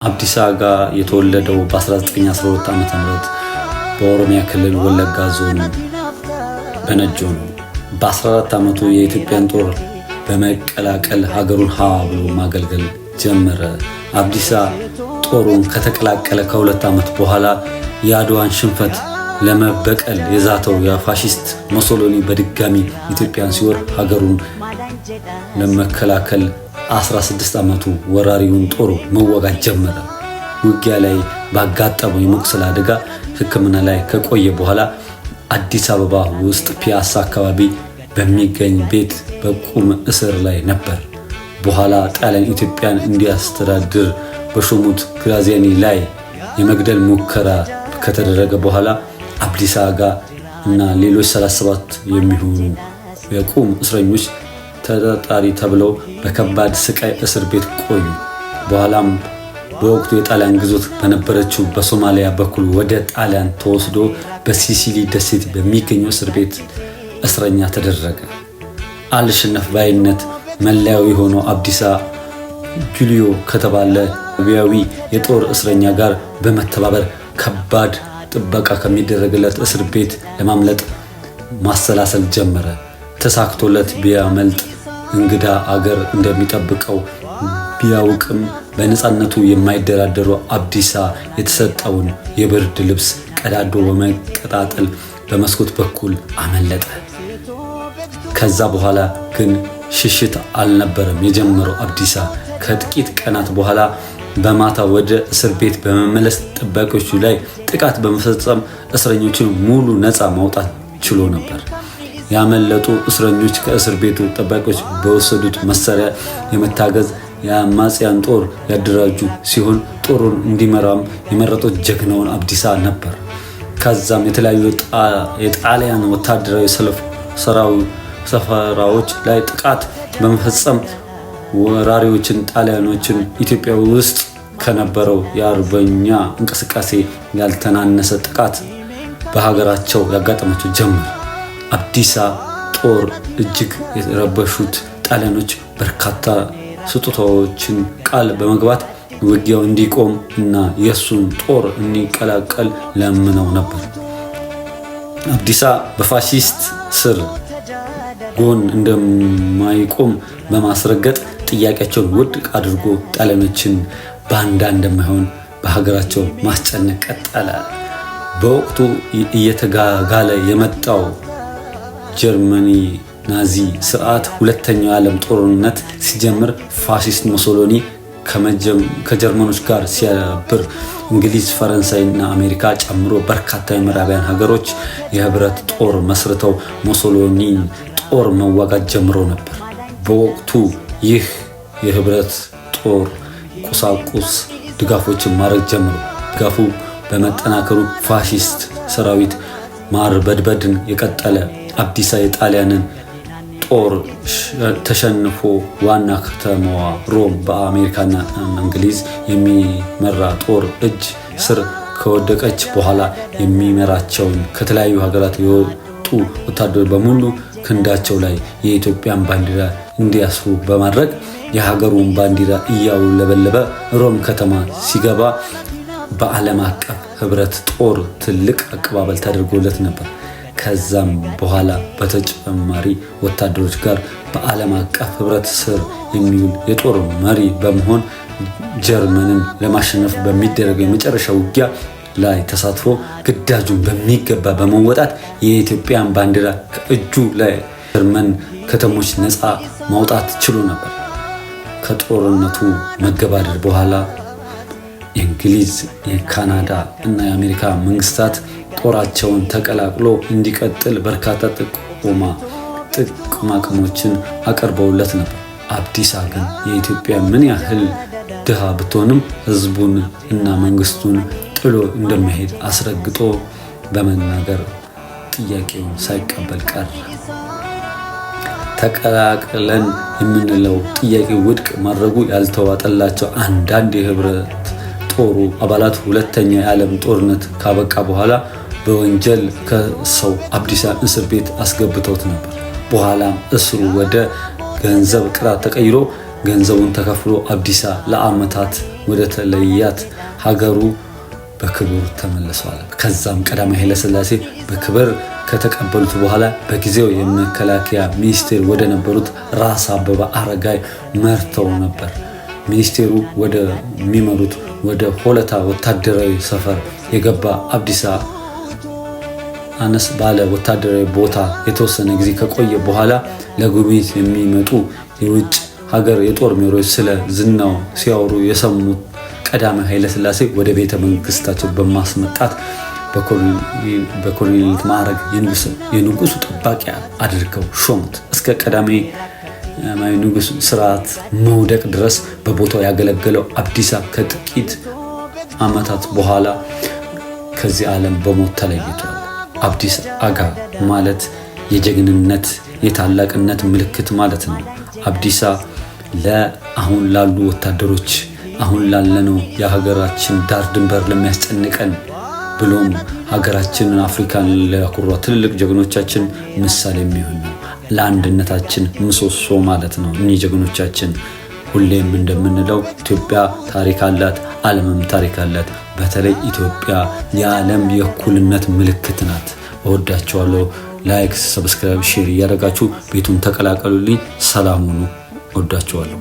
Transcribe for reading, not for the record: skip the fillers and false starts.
አብዲሳ አጋ የተወለደው በ1912 ዓ.ም በኦሮሚያ ክልል ወለጋ ዞን በነጆ ነው። በ14 ዓመቱ የኢትዮጵያን ጦር በመቀላቀል ሀገሩን ብሎ ማገልገል ጀመረ። አብዲሳ ጦሩን ከተቀላቀለ ከ2 ዓመት በኋላ የአድዋን ሽንፈት ለመበቀል የዛተው የፋሺስት ሙሶሎኒ በድጋሚ ኢትዮጵያን ሲወር ሀገሩን ለመከላከል 16 ዓመቱ ወራሪውን ጦር መዋጋት ጀመረ። ውጊያ ላይ ባጋጠመው የመቁሰል አደጋ ሕክምና ላይ ከቆየ በኋላ አዲስ አበባ ውስጥ ፒያሳ አካባቢ በሚገኝ ቤት በቁም እስር ላይ ነበር። በኋላ ጣሊያን ኢትዮጵያን እንዲያስተዳድር በሾሙት ግራዚያኒ ላይ የመግደል ሙከራ ከተደረገ በኋላ አብዲሳ አጋ እና ሌሎች 37 የሚሆኑ የቁም እስረኞች ተጠርጣሪ ተብለው በከባድ ስቃይ እስር ቤት ቆዩ። በኋላም በወቅቱ የጣሊያን ግዛት በነበረችው በሶማሊያ በኩል ወደ ጣሊያን ተወስዶ በሲሲሊ ደሴት በሚገኘው እስር ቤት እስረኛ ተደረገ። አልሸነፍ ባይነት መለያው የሆነው አብዲሳ ጁሊዮ ከተባለ ሊቢያዊ የጦር እስረኛ ጋር በመተባበር ከባድ ጥበቃ ከሚደረግለት እስር ቤት ለማምለጥ ማሰላሰል ጀመረ። ተሳክቶለት ቢያመልጥ እንግዳ አገር እንደሚጠብቀው ቢያውቅም በነፃነቱ የማይደራደረው አብዲሳ የተሰጠውን የብርድ ልብስ ቀዳዶ በመቀጣጠል በመስኮት በኩል አመለጠ። ከዛ በኋላ ግን ሽሽት አልነበረም የጀመረው። አብዲሳ ከጥቂት ቀናት በኋላ በማታ ወደ እስር ቤት በመመለስ ጠባቂዎቹ ላይ ጥቃት በመፈጸም እስረኞችን ሙሉ ነፃ ማውጣት ችሎ ነበር። ያመለጡ እስረኞች ከእስር ቤቱ ጠባቂዎች በወሰዱት መሳሪያ የመታገዝ የአማጽያን ጦር ያደራጁ ሲሆን ጦሩን እንዲመራም የመረጡት ጀግናውን አብዲሳ ነበር። ከዛም የተለያዩ የጣሊያን ወታደራዊ ሰፈራዎች ላይ ጥቃት በመፈጸም ወራሪዎችን ጣሊያኖችን ኢትዮጵያ ውስጥ ከነበረው የአርበኛ እንቅስቃሴ ያልተናነሰ ጥቃት በሀገራቸው ያጋጠማቸው ጀመር። አብዲሳ ጦር እጅግ የተረበሹት ጣሊያኖች በርካታ ስጦታዎችን ቃል በመግባት ውጊያው እንዲቆም እና የሱን ጦር እንዲቀላቀል ለምነው ነበር። አብዲሳ በፋሺስት ስር ጎን እንደማይቆም በማስረገጥ ጥያቄያቸውን ውድቅ አድርጎ ጣሊያኖችን ባንዳ እንደማይሆን በሀገራቸው ማስጨነቅ ቀጠለ። በወቅቱ እየተጋጋለ የመጣው ጀርመኒ ናዚ ስርዓት ሁለተኛው የዓለም ጦርነት ሲጀምር ፋሺስት ሙሶሎኒ ከጀርመኖች ጋር ሲያብር እንግሊዝ፣ ፈረንሳይ እና አሜሪካ ጨምሮ በርካታ የምዕራባውያን ሀገሮች የህብረት ጦር መስርተው ሙሶሎኒን ጦር መዋጋት ጀምሮ ነበር። በወቅቱ ይህ የህብረት ጦር ቁሳቁስ ድጋፎችን ማድረግ ጀምሮ ድጋፉ በመጠናከሩ ፋሺስት ሰራዊት ማርበድበድን የቀጠለ አብዲሳ የጣሊያንን ጦር ተሸንፎ ዋና ከተማዋ ሮም በአሜሪካና እንግሊዝ የሚመራ ጦር እጅ ስር ከወደቀች በኋላ የሚመራቸውን ከተለያዩ ሀገራት የወጡ ወታደሮች በሙሉ ክንዳቸው ላይ የኢትዮጵያን ባንዲራ እንዲያስሩ በማድረግ የሀገሩን ባንዲራ እያውለበለበ ሮም ከተማ ሲገባ በዓለም አቀፍ ህብረት ጦር ትልቅ አቀባበል ተደርጎለት ነበር። ከዛም በኋላ በተጨማሪ ወታደሮች ጋር በዓለም አቀፍ ህብረት ስር የሚውል የጦር መሪ በመሆን ጀርመንን ለማሸነፍ በሚደረገው የመጨረሻ ውጊያ ላይ ተሳትፎ ግዳጁን በሚገባ በመወጣት የኢትዮጵያን ባንዲራ ከእጁ ላይ ጀርመን ከተሞች ነፃ ማውጣት ችሎ ነበር። ከጦርነቱ መገባደድ በኋላ የእንግሊዝ፣ የካናዳ እና የአሜሪካ መንግስታት ጦራቸውን ተቀላቅሎ እንዲቀጥል በርካታ ጥቅማጥቅሞችን አቀርበውለት ነበር። አብዲሳ ግን የኢትዮጵያ ምን ያህል ድሃ ብትሆንም ህዝቡን እና መንግስቱን ጥሎ እንደማይሄድ አስረግጦ በመናገር ጥያቄውን ሳይቀበል ቀረ። ተቀላቅለን የምንለው ጥያቄ ውድቅ ማድረጉ ያልተዋጠላቸው አንዳንድ የህብረት ጦሩ አባላት ሁለተኛ የዓለም ጦርነት ካበቃ በኋላ በወንጀል ከሰው አብዲሳን እስር ቤት አስገብተውት ነበር። በኋላም እስሩ ወደ ገንዘብ ቅጣት ተቀይሮ ገንዘቡን ተከፍሎ አብዲሳ ለዓመታት ወደ ተለያት ሀገሩ በክብር ተመልሰዋል። ከዛም ቀዳማዊ ኃይለ ሥላሴ በክብር ከተቀበሉት በኋላ በጊዜው የመከላከያ ሚኒስቴር ወደ ነበሩት ራስ አበበ አረጋይ መርተው ነበር። ሚኒስቴሩ ወደ ሚመሩት ወደ ሆለታ ወታደራዊ ሰፈር የገባ አብዲሳ አነስ ባለ ወታደራዊ ቦታ የተወሰነ ጊዜ ከቆየ በኋላ ለጉብኝት የሚመጡ የውጭ ሀገር የጦር መሪዎች ስለ ዝናው ሲያወሩ የሰሙት ቀዳማዊ ኃይለ ሥላሴ ወደ ቤተ መንግስታቸው በማስመጣት በኮሎኔልነት ማዕረግ የንጉሱ ጠባቂ አድርገው ሾሙት። እስከ ቀዳማዊ ንጉስ ስርዓት መውደቅ ድረስ በቦታው ያገለገለው አብዲሳ ከጥቂት ዓመታት በኋላ ከዚህ ዓለም በሞት ተለይቷል። አብዲሳ አጋ ማለት የጀግንነት የታላቅነት ምልክት ማለት ነው። አብዲሳ ለአሁን ላሉ ወታደሮች አሁን ላለነው የሀገራችን ዳር ድንበር ለሚያስጨንቀን ብሎም ሀገራችንን አፍሪካን ለያኩሯ ትልልቅ ጀግኖቻችን ምሳሌ የሚሆን ነው። ለአንድነታችን ምሰሶ ማለት ነው። እኚህ ጀግኖቻችን ሁሌም እንደምንለው ኢትዮጵያ ታሪክ አላት፣ ዓለምም ታሪክ አላት። በተለይ ኢትዮጵያ የዓለም የእኩልነት ምልክት ናት። እወዳቸዋለሁ። ላይክ፣ ሰብስክራይብ፣ ሼር እያደረጋችሁ ቤቱን ተቀላቀሉልኝ። ሰላም ሁኑ። እወዳቸዋለሁ።